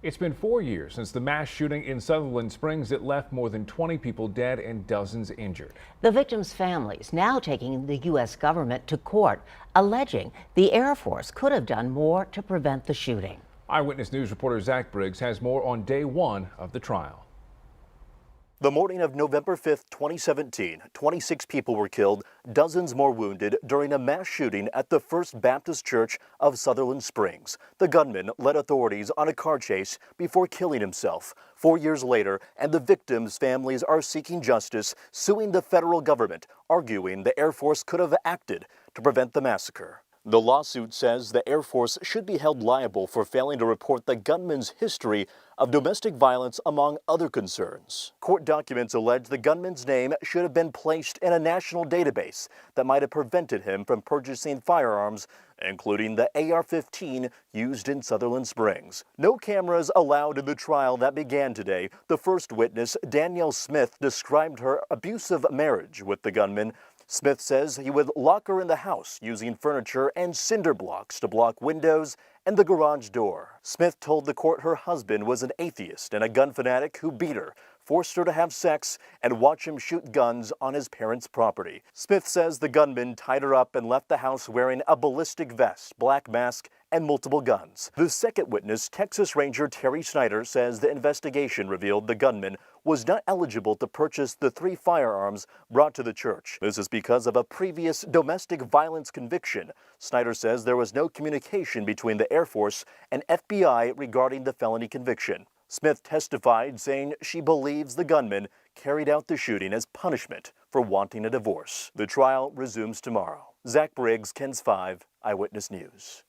It's been 4 years since the mass shooting in Sutherland Springs that left more than 20 people dead and dozens injured. The victims' families now taking the U.S. government to court, alleging the Air Force could have done more to prevent the shooting. Eyewitness News reporter Zach Briggs has more on day one of the trial. The morning of November 5th, 2017, 26 people were killed, dozens more wounded during a mass shooting at the First Baptist Church of Sutherland Springs. The gunman led authorities on a car chase before killing himself. 4 years later, and the victims' families are seeking justice, suing the federal government, arguing the Air Force could have acted to prevent the massacre. The lawsuit says the Air Force should be held liable for failing to report the gunman's history of domestic violence, among other concerns. Court documents allege the gunman's name should have been placed in a national database that might have prevented him from purchasing firearms, including the AR-15 used in Sutherland Springs. No cameras allowed in the trial that began today. The first witness, Danielle Smith, described her abusive marriage with the gunman. Smith says he would lock her in the house using furniture and cinder blocks to block windows and the garage door. Smith told the court her husband was an atheist and a gun fanatic who beat her, forced her to have sex, and watch him shoot guns on his parents' property. Smith says the gunman tied her up and left the house wearing a ballistic vest, black mask, and multiple guns. The second witness, Texas Ranger Terry Snyder, says the investigation revealed the gunman was not eligible to purchase the 3 firearms brought to the church. This is because of a previous domestic violence conviction. Snyder says there was no communication between the Air Force and FBI regarding the felony conviction. Smith testified, saying she believes the gunman carried out the shooting as punishment for wanting a divorce. The trial resumes tomorrow. Zach Briggs, KENS 5 Eyewitness News.